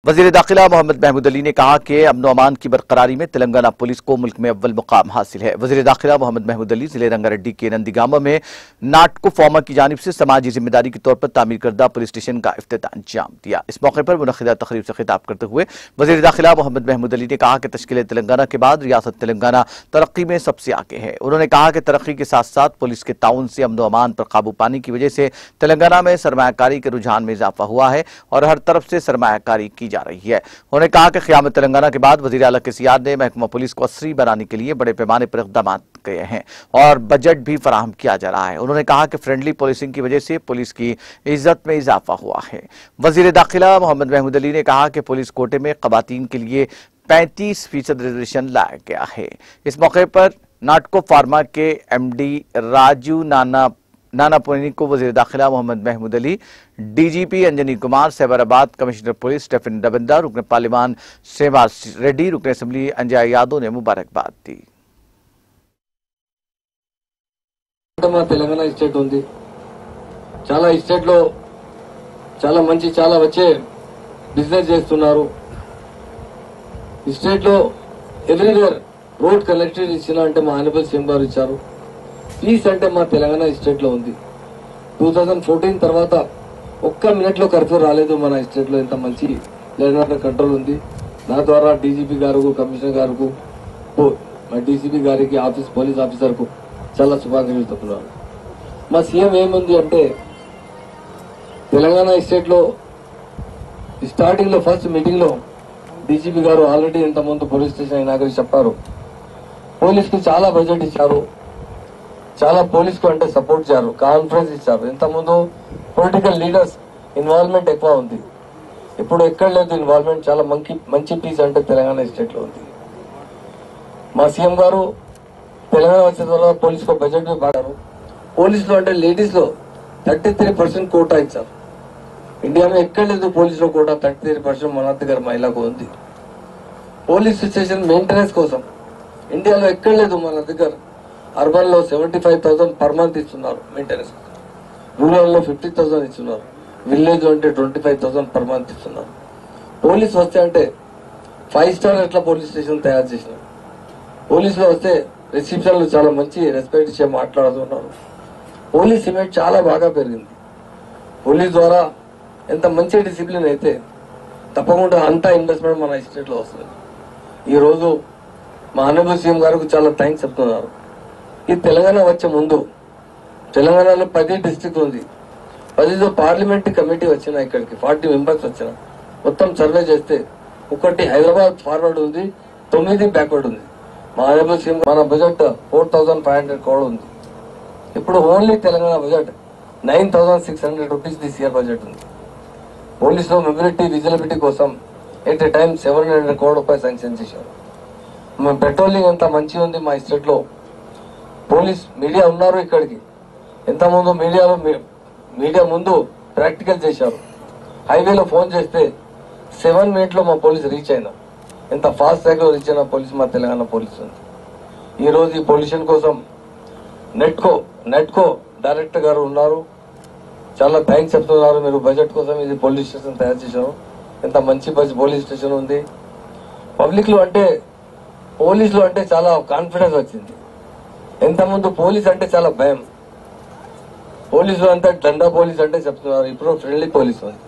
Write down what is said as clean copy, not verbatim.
वजीर दाखिला मोहम्मद महमूद अली ने कहा कि अमन व अमान की बरकरारी में तेलंगाना पुलिस को मुल्क में अव्वल मुकाम हासिल है। वजीर दाखिला मोहम्मद महमूद अली जिले रंगारेड्डी के नंदीगामा में नाटको फॉर्मा की जानिब से समाजी जिम्मेदारी के तौर पर तामीर करदा पुलिस स्टेशन का इफ्तिताह अंजाम दिया। इस मौके पर मुनक्किदा तकरीब से खिताब करते हुए वजीर दाखिला मोहम्मद महमूद अली ने कहा कि तश्कील तेलंगाना के बाद रियासत तेलंगाना तरक्की में सबसे आगे है। उन्होंने कहा कि तरक्की के साथ साथ पुलिस के ताउन से अमन व अमान पर काबू पाने की वजह से तेलंगाना में सरमायाकारी के रुझान में इजाफा हुआ है और हर तरफ से सरमायाकारी की जा रही है। उन्होंने कहा कि क़यामत तेलंगाना के बाद वज़ीर आला केसीआर ने महकमा पुलिस को असरी बनाने के लिए बड़े पैमाने पर इक़दाम किए हैं और बजट भी फराहम किया जा रहा है। उन्होंने कहा कि फ्रेंडली पुलिसिंग की वजह से पुलिस की इज्जत में इजाफा हुआ है। वज़ीर दाखिला मोहम्मद महमूद अली ने कहा कि पुलिस कोटे में ख़वातीन के लिए 35% रिजर्वेशन लाया गया है। इस मौके पर नाटको फार्मा के MD राजू नानापुनी को वज़ीर दाखिला Mohammed Mahmood Ali, DGP Anjani Kumar, Cyberabad commissioner police Stephen Ravinder, रुकन पार्लिमान श्रीनिवास रेड्डी, रुकन असेंबली अंजय यादव ने मुबारकबाद दी। తెలంగాణ స్టేట్ ఉంది, చాలా స్టేట్ లో చాలా మంచి చాలా వచ్చే బిజినెస్ చేస్తున్నారు. స్టేట్ లో ఎవ్రీవేర్ రోడ్ కనెక్టివిటీ ఇచ్చిన అంటే మా ఆనరబుల్ సీఎం గారు ఇచ్చారు. పీస్ అంటే మా తెలంగాణ స్టేట్ లో ఉంది. 2014 తర్వాత ఒక్క మినిట్ లో కర్ఫ్యూ రాలేదు మన స్టేట్ లో. ఎంత మంచి లెవెల్ కంట్రోల్ ఉంది. నా ద్వారా DGP గారు, కమిషనర్ గారు, మా DCP గారికి, ఆఫీస్ పోలీస్ ఆఫీసర్ కు చాలా శుభాకాంక్షలు చెప్తున్నాను. మా సీఎం ఏముంది అంటే తెలంగాణ స్టేట్ లో స్టార్టింగ్ లో ఫస్ట్ మీటింగ్ లో DGP గారు ఆల్రెడీ ఇంతకుముందు పోలీస్ స్టేషన్ ఇనాగరేట్ చెప్పారు. పోలీస్ కి చాలా బడ్జెట్ ఇచ్చారు, చాలా పోలీస్ కు అంటే సపోర్ట్ చేశారు, కాన్ఫరెన్స్ ఇచ్చారు. ఇంతకుముందు పొలిటికల్ లీడర్స్ ఇన్వాల్వ్మెంట్ ఎక్కువ ఉంది, ఇప్పుడు ఎక్కడ లేదు ఇన్వాల్వ్మెంట్. చాలా మంచి పీస్ అంటే తెలంగాణ స్టేట్ లో ఉంది. మా సీఎం గారు తెలంగాణ వచ్చిన తర్వాత పోలీస్ కు బడ్జెట్ भी బాడారు. పోలీస్ లో అంటే లేడీస్ లో 33% కోటా ఇచ్చారు. ఇండియాలో ఎక్కడ లేదు పోలీస్ లో కోటా 33% మన దగ్గర మహిళకు ఉంది. పోలీస్ స్టేషన్ మెయింటెనెన్స్ కోసం ఇండియాలో ఎక్కడ లేదు మన దగ్గర. అర్బన్ లో 75,000 పర్ మంత్ ఇస్తున్నారు మెయింటెనెన్స్, రూరల్ లో 50,000 ఇస్తున్నారు, విలేజ్ లో అంటే 25,000 పర్ మంత్ ఇస్తున్నారు. పోలీస్ వస్తే అంటే 5 స్టార్ ఎట్లా పోలీస్ స్టేషన్ తయారు చేసినారు. పోలీసులో వస్తే రిసెప్షన్ లో చాలా మంచి రెస్పెక్ట్ ఇచ్చే మాట్లాడుతున్నారు. పోలీస్ ఇమేజ్ చాలా బాగా పెరిగింది. పోలీస్ ద్వారా ఎంత మంచి డిసిప్లిన్ అయితే తప్పకుండా అంత ఇన్వెస్ట్మెంట్ మన స్టేట్ లో వస్తుంది. ఈ రోజు మా ఆనరబుల్ సీఎం గారికి చాలా థ్యాంక్స్ చెప్తున్నారు. ఈ తెలంగాణ వచ్చే ముందు తెలంగాణలో 10 డిస్ట్రిక్ట్ ఉంది. 10లో పార్లమెంటరీ కమిటీ వచ్చిన, ఇక్కడికి 40 మెంబర్స్ వచ్చిన. మొత్తం సర్వే చేస్తే ఒకటి హైదరాబాద్ ఫార్వర్డ్ ఉంది, 9 బ్యాక్వర్డ్ ఉంది. మా ఆనరబుల్ సీఎం మన బడ్జెట్ 4,500 crore ఉంది. ఇప్పుడు only Telangana budget 9,600 rupees this year budget ఉంది. పోలీసులో మొబిలిటీ విజిలబిలిటీ కోసం ఎట్ ఎ టైం 700 crore రూపాయలు శాంక్షన్ చేశారు. పెట్రోలింగ్ అంతా మంచిగా ఉంది మా స్టేట్ లో. పోలీస్ మీడియా ఉన్నారు ఇక్కడికి. ఎంత ముందు మీడియా ముందు ప్రాక్టికల్ చేశారు. హైవేలో ఫోన్ చేస్తే 7 minutes లో మా పోలీస్ రీచ్ అయినా. ఎంత ఫాస్ట్ ట్రాక్ లో రీచ్ అయిన పోలీస్ మా తెలంగాణ పోలీస్ ఉంది. ఈ రోజు ఈ పొల్యూషన్ కోసం నెట్కో డైరెక్టర్ గారు ఉన్నారు, చాలా థ్యాంక్స్ చెప్తున్నారు. మీరు బడ్జెట్ కోసం ఇది పోలీస్ స్టేషన్ తయారు చేశారు. ఎంత మంచి పోలీస్ స్టేషన్ ఉంది. పబ్లిక్ లో అంటే పోలీసులు అంటే చాలా కాన్ఫిడెన్స్ వచ్చింది. ఎంత ముందు పోలీస్ అంటే చాలా భయం. పోలీసులు అంతా దండా పోలీస్ అంటే చెప్తున్నారు, ఇప్పుడు ఫ్రెండ్లీ పోలీస్ ఉంది.